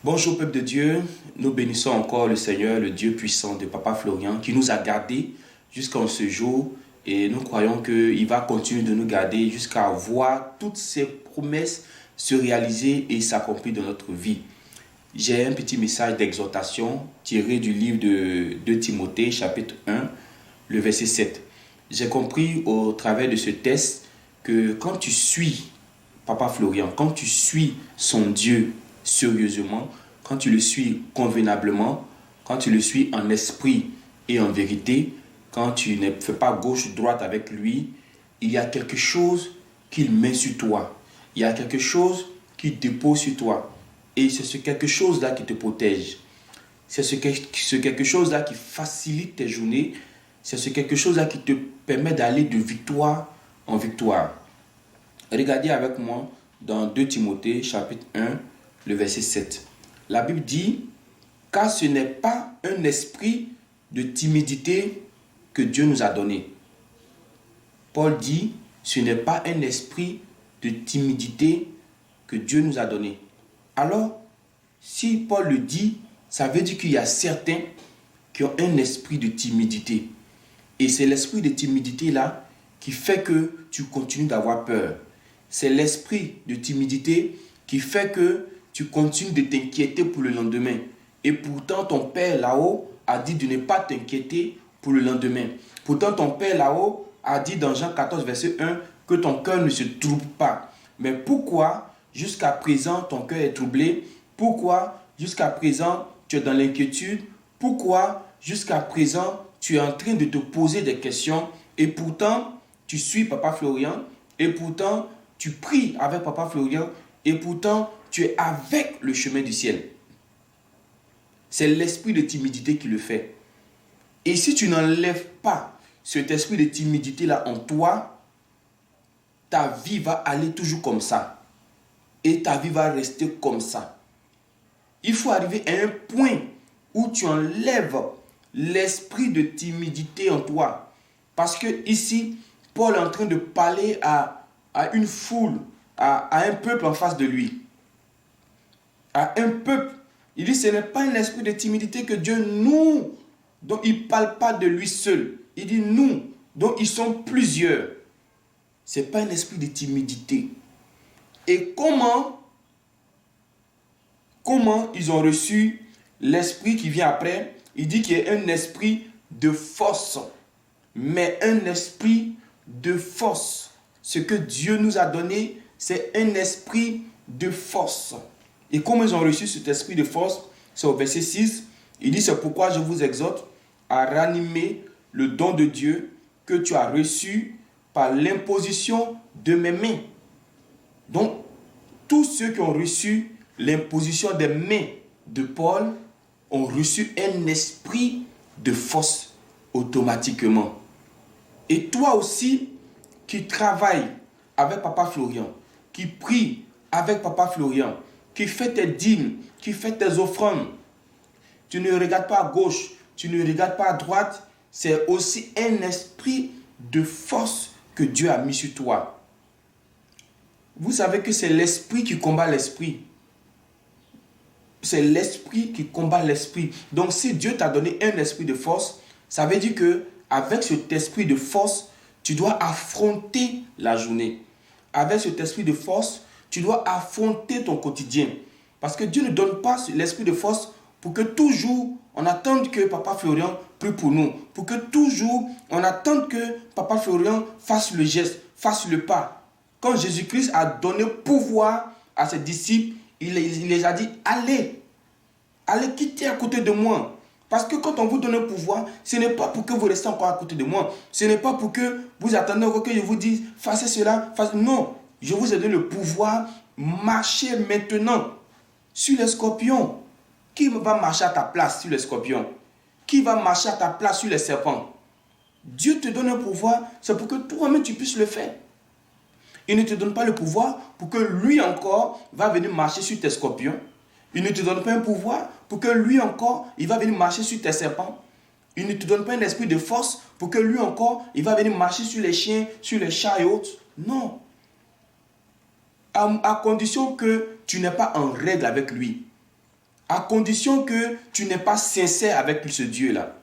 Bonjour peuple de Dieu, nous bénissons encore le Seigneur, le Dieu puissant de Papa Florian qui nous a gardés jusqu'en ce jour et nous croyons qu'il va continuer de nous garder jusqu'à voir toutes ses promesses se réaliser et s'accomplir dans notre vie. J'ai un petit message d'exhortation tiré du livre de 2 Timothée chapitre 1, le verset 7. J'ai compris au travers de ce texte que quand tu suis Papa Florian, quand tu suis son Dieu sérieusement, quand tu le suis convenablement, quand tu le suis en esprit et en vérité, quand tu ne fais pas gauche-droite avec lui, il y a quelque chose qu'il met sur toi. Il y a quelque chose qu'il dépose sur toi. Et c'est ce quelque chose-là qui te protège. C'est ce quelque chose-là qui facilite tes journées. C'est ce quelque chose-là qui te permet d'aller de victoire en victoire. Regardez avec moi dans 2 Timothée chapitre 1, le verset 7. La Bible dit, car ce n'est pas un esprit de timidité que Dieu nous a donné. Paul dit, ce n'est pas un esprit de timidité que Dieu nous a donné. Alors, si Paul le dit, ça veut dire qu'il y a certains qui ont un esprit de timidité. Et c'est l'esprit de timidité là qui fait que tu continues d'avoir peur. C'est l'esprit de timidité qui fait que tu continues de t'inquiéter pour le lendemain. Et pourtant, ton Père là-haut a dit de ne pas t'inquiéter pour le lendemain. Pourtant, ton Père là-haut a dit dans Jean 14, verset 1, que ton cœur ne se trouble pas. Mais pourquoi, jusqu'à présent, ton cœur est troublé? Pourquoi, jusqu'à présent, tu es dans l'inquiétude? Pourquoi, jusqu'à présent, tu es en train de te poser des questions? Et pourtant, tu suis Papa Florian. Et pourtant, tu pries avec Papa Florian. Et pourtant, tu es avec le chemin du ciel. C'est l'esprit de timidité qui le fait. Et si tu n'enlèves pas cet esprit de timidité-là en toi, ta vie va aller toujours comme ça. Et ta vie va rester comme ça. Il faut arriver à un point où tu enlèves l'esprit de timidité en toi. Parce que ici, Paul est en train de parler à une foule, à un peuple en face de lui. À un peuple. Il dit, ce n'est pas un esprit de timidité que Dieu nous, donc il ne parle pas de lui seul. Il dit nous, donc ils sont plusieurs. Ce n'est pas un esprit de timidité. Et comment ils ont reçu l'esprit qui vient après? Il dit qu'il y a un esprit de force. Mais un esprit de force. Ce que Dieu nous a donné, c'est un esprit de force. Et comment ils ont reçu cet esprit de force? C'est au verset 6. Il dit, c'est pourquoi je vous exhorte à ranimer le don de Dieu que tu as reçu par l'imposition de mes mains. Donc, tous ceux qui ont reçu l'imposition des mains de Paul ont reçu un esprit de force automatiquement. Et toi aussi, qui travailles avec Papa Florian, qui prie avec Papa Florian, qui fait tes dîmes, qui fait tes offrandes, tu ne regardes pas à gauche, tu ne regardes pas à droite, c'est aussi un esprit de force que Dieu a mis sur toi. Vous savez que c'est l'esprit qui combat l'esprit. C'est l'esprit qui combat l'esprit. Donc si Dieu t'a donné un esprit de force, ça veut dire que avec cet esprit de force, tu dois affronter la journée. Avec cet esprit de force, tu dois affronter ton quotidien. Parce que Dieu ne donne pas l'esprit de force pour que toujours on attende que Papa Florian prie pour nous. Pour que toujours on attende que Papa Florian fasse le geste, fasse le pas. Quand Jésus-Christ a donné pouvoir à ses disciples, il les a dit, allez quitter à côté de moi. Parce que quand on vous donne un pouvoir, ce n'est pas pour que vous restez encore à côté de moi. Ce n'est pas pour que vous attendez que je vous dise, fassez cela, non. Je vous ai donné le pouvoir, marchez maintenant sur les scorpions. Qui va marcher à ta place sur les scorpions? Qui va marcher à ta place sur les serpents? Dieu te donne un pouvoir, c'est pour que toi-même tu puisses le faire. Il ne te donne pas le pouvoir pour que lui encore va venir marcher sur tes scorpions. Il ne te donne pas un pouvoir pour que lui encore, il va venir marcher sur tes serpents. Il ne te donne pas un esprit de force pour que lui encore, il va venir marcher sur les chiens, sur les chats et autres. Non. À condition que tu n'es pas en règle avec lui. À condition que tu n'es pas sincère avec ce Dieu-là.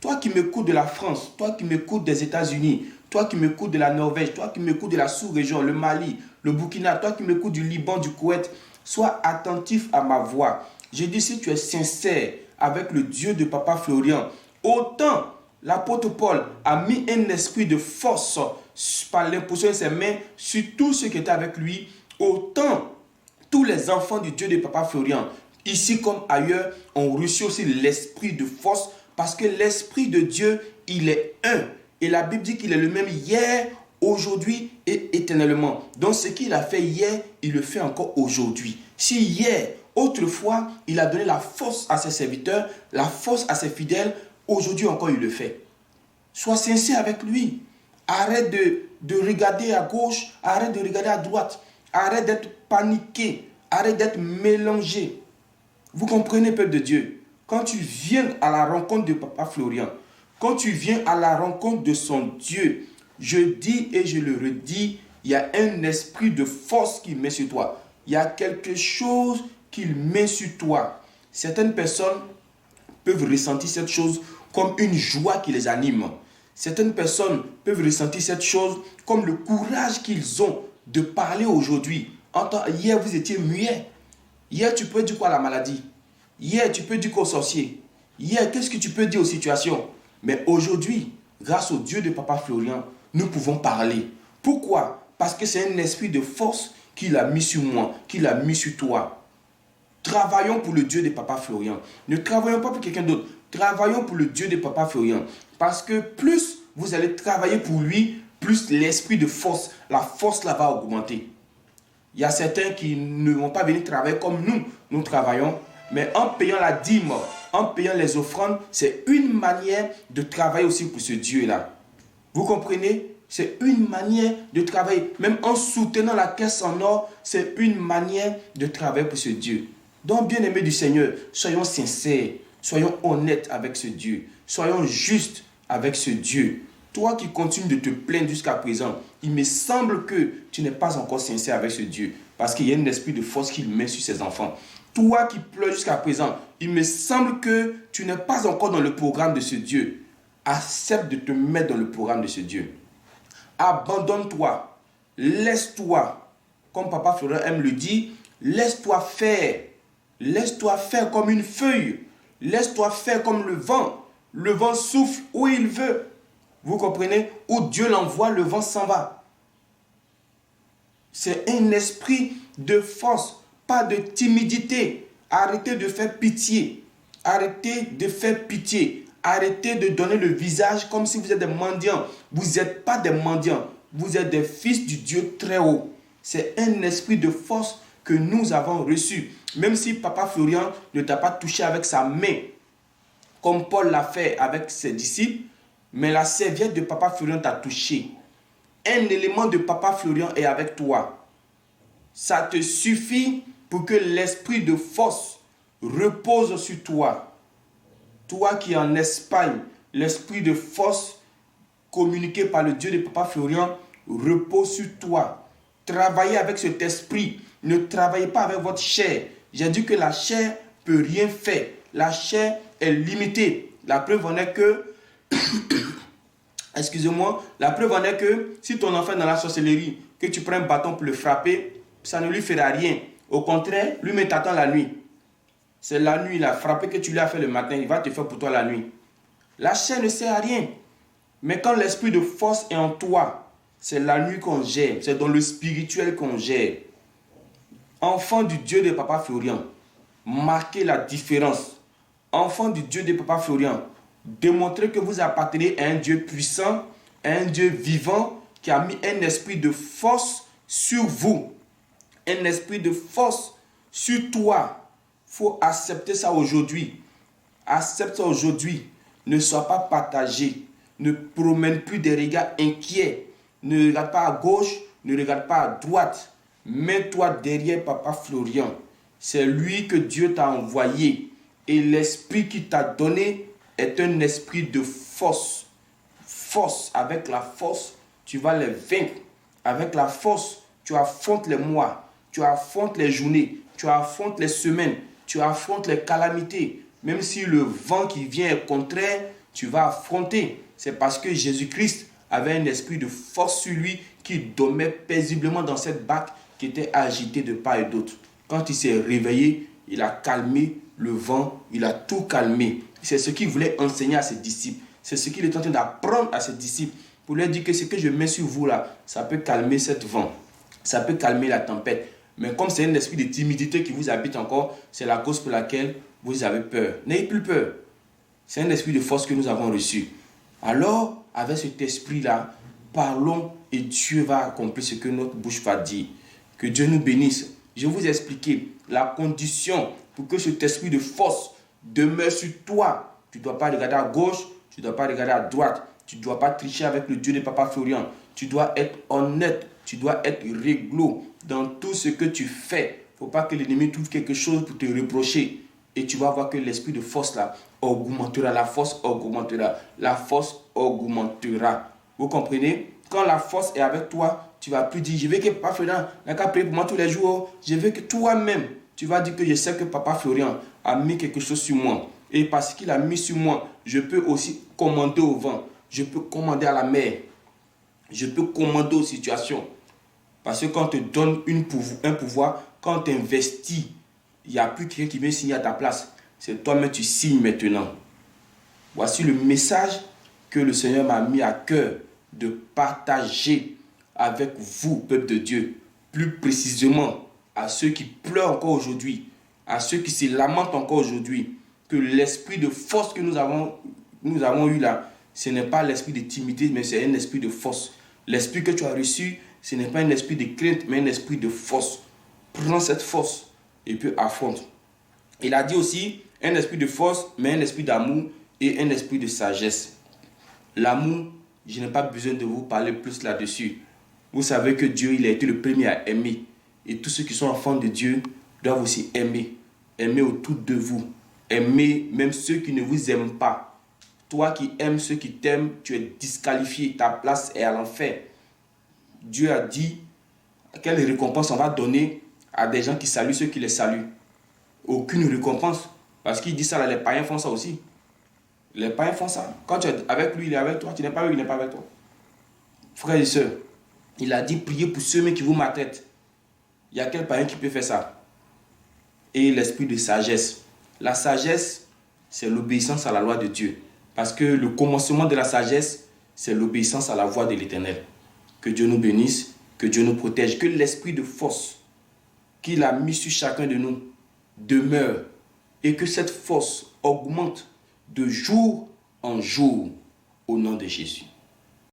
Toi qui m'écoutes de la France, toi qui m'écoutes des États-Unis, toi qui m'écoutes de la Norvège, toi qui m'écoutes de la sous-région, le Mali, le Burkina, toi qui m'écoutes du Liban, du Koweït, sois attentif à ma voix. Je dis, si tu es sincère avec le Dieu de Papa Florian, autant l'apôtre Paul a mis un esprit de force par l'imposition de ses mains sur tous ceux qui étaient avec lui, autant tous les enfants du Dieu de Papa Florian, ici comme ailleurs, ont reçu aussi l'esprit de force parce que l'esprit de Dieu, il est un. Et la Bible dit qu'il est le même hier, aujourd'hui et éternellement. Donc ce qu'il a fait hier, il le fait encore aujourd'hui. Si hier, autrefois, il a donné la force à ses serviteurs, la force à ses fidèles, aujourd'hui encore il le fait. Sois sincère avec lui. Arrête de regarder à gauche, arrête de regarder à droite. Arrête d'être paniqué, arrête d'être mélangé. Vous comprenez, peuple de Dieu? Quand tu viens à la rencontre de Papa Florian, quand tu viens à la rencontre de son Dieu, je dis et je le redis, il y a un esprit de force qui met sur toi. Il y a quelque chose qu'il met sur toi. Certaines personnes peuvent ressentir cette chose comme une joie qui les anime. Certaines personnes peuvent ressentir cette chose comme le courage qu'ils ont de parler aujourd'hui. Hier, vous étiez muet. Hier, tu peux dire quoi à la maladie? Hier, tu peux dire quoi au sorcier? Hier, qu'est-ce que tu peux dire aux situations? Mais aujourd'hui, grâce au Dieu de Papa Florian, nous pouvons parler. Pourquoi? Parce que c'est un esprit de force qu'il a mis sur moi, qu'il a mis sur toi. Travaillons pour le Dieu de Papa Florian. Ne travaillons pas pour quelqu'un d'autre. Travaillons pour le Dieu de Papa Florian. Parce que plus vous allez travailler pour lui, plus l'esprit de force, la force là va augmenter. Il y a certains qui ne vont pas venir travailler comme nous travaillons, mais en payant la dîme, en payant les offrandes, c'est une manière de travailler aussi pour ce Dieu-là. Vous comprenez? C'est une manière de travailler. Même en soutenant la caisse en or, c'est une manière de travailler pour ce Dieu. Donc, bien-aimés du Seigneur, soyons sincères, soyons honnêtes avec ce Dieu, soyons justes avec ce Dieu. Toi qui continues de te plaindre jusqu'à présent, il me semble que tu n'es pas encore sincère avec ce Dieu, parce qu'il y a un esprit de force qu'il met sur ses enfants. Toi qui pleures jusqu'à présent, il me semble que tu n'es pas encore dans le programme de ce Dieu. Accepte de te mettre dans le programme de ce Dieu. Abandonne-toi, laisse-toi, comme Papa Florian aime le dire, laisse-toi faire. Laisse-toi faire comme une feuille. Laisse-toi faire comme le vent. Le vent souffle où il veut. Vous comprenez? Où Dieu l'envoie, le vent s'en va. C'est un esprit de force, pas de timidité. Arrêtez de faire pitié. Arrêtez de faire pitié. Arrêtez de donner le visage comme si vous êtes des mendiants. Vous n'êtes pas des mendiants. Vous êtes des fils du Dieu très haut. C'est un esprit de force que nous avons reçu. Même si Papa Florian ne t'a pas touché avec sa main, comme Paul l'a fait avec ses disciples, mais la serviette de Papa Florian t'a touché. Un élément de Papa Florian est avec toi. Ça te suffit pour que l'esprit de force repose sur toi. Toi qui es en Espagne, l'esprit de force communiqué par le Dieu de Papa Florian repose sur toi. Travaillez avec cet esprit. Ne travaillez pas avec votre chair. J'ai dit que la chair ne peut rien faire. La chair est limitée. La preuve en est que excusez-moi, la preuve en est que si ton enfant est dans la sorcellerie, que tu prends un bâton pour le frapper, ça ne lui fera rien. Au contraire, lui t'attend la nuit. C'est la nuit, la frappé que tu lui as fait le matin, il va te faire pour toi la nuit. La chair ne sert à rien. Mais quand l'esprit de force est en toi, c'est la nuit qu'on gère, c'est dans le spirituel qu'on gère. Enfant du Dieu de Papa Florian, marquez la différence. Enfant du Dieu de Papa Florian, démontrez que vous appartenez à un Dieu puissant, à un Dieu vivant qui a mis un esprit de force sur vous. Un esprit de force sur toi. Il faut accepter ça aujourd'hui. Accepte ça aujourd'hui. Ne sois pas partagé. Ne promène plus des regards inquiets. Ne regarde pas à gauche, ne regarde pas à droite. Mets-toi derrière Papa Florian. C'est lui que Dieu t'a envoyé. Et l'esprit qu'il t'a donné est un esprit de force. Force. Avec la force, tu vas les vaincre. Avec la force, tu affrontes les mois. Tu affrontes les journées. Tu affrontes les semaines. tu affrontes les calamités. Même si le vent qui vient est contraire, tu vas affronter. C'est parce que Jésus-Christ avait un esprit de force sur lui qui dormait paisiblement dans cette barque qui était agitée de part et d'autre. Quand il s'est réveillé, il a calmé le vent, il a tout calmé. C'est ce qu'il voulait enseigner à ses disciples. C'est ce qu'il est en train d'apprendre à ses disciples pour leur dire que ce que je mets sur vous là, ça peut calmer cette vent, ça peut calmer la tempête. Mais comme c'est un esprit de timidité qui vous habite encore, c'est la cause pour laquelle vous avez peur. N'ayez plus peur. C'est un esprit de force que nous avons reçu. Alors, avec cet esprit-là, parlons et Dieu va accomplir ce que notre bouche va dire. Que Dieu nous bénisse. Je vais vous expliquer la condition pour que cet esprit de force demeure sur toi. Tu ne dois pas regarder à gauche, tu ne dois pas regarder à droite. Tu ne dois pas tricher avec le Dieu de Papa Florian. Tu dois être honnête, tu dois être réglo dans tout ce que tu fais. Il ne faut pas que l'ennemi trouve quelque chose pour te reprocher. Et tu vas voir que l'esprit de force là augmentera. La force augmentera. La force augmentera. Vous comprenez? Quand la force est avec toi, tu ne vas plus dire, je veux que Papa Florian n'a qu'à prier pour moi tous les jours. Je veux que toi-même, tu vas dire que je sais que Papa Florian a mis quelque chose sur moi. Et parce qu'il a mis sur moi, je peux aussi commander au vent. Je peux commander à la mer. Je peux commander aux situations. Parce que quand on te donne un pouvoir, quand tu investis, il n'y a plus quelqu'un qui vient signer à ta place. C'est toi-même tu signes maintenant. Voici le message que le Seigneur m'a mis à cœur de partager avec vous, peuple de Dieu. Plus précisément à ceux qui pleurent encore aujourd'hui, à ceux qui se lamentent encore aujourd'hui, que l'esprit de force que nous avons eu là, ce n'est pas l'esprit de timidité, mais c'est un esprit de force. L'esprit que tu as reçu, ce n'est pas un esprit de crainte, mais un esprit de force. Prends cette force et puis affronte. Il a dit aussi un esprit de force, mais un esprit d'amour et un esprit de sagesse. L'amour, je n'ai pas besoin de vous parler plus là-dessus. Vous savez que Dieu, il a été le premier à aimer. Et tous ceux qui sont enfants de Dieu doivent aussi aimer. Aimer autour de vous. Aimer même ceux qui ne vous aiment pas. Toi qui aimes ceux qui t'aiment, tu es disqualifié. Ta place est à l'enfer. Dieu a dit quelle récompense on va donner à des gens qui saluent ceux qui les saluent. Aucune récompense. Parce qu'il dit ça, là, les païens font ça aussi. Les païens font ça. Quand tu es avec lui, il est avec toi. Tu n'es pas avec lui, il n'est pas avec toi. Frères et sœurs, il a dit priez pour ceux qui vous maltraitent. Il y a quel païen qui peut faire ça? Et l'esprit de sagesse. La sagesse, c'est l'obéissance à la loi de Dieu. Parce que le commencement de la sagesse, c'est l'obéissance à la voix de l'Éternel. Que Dieu nous bénisse, que Dieu nous protège, que l'esprit de force qu'il a mis sur chacun de nous demeure et que cette force augmente de jour en jour au nom de Jésus.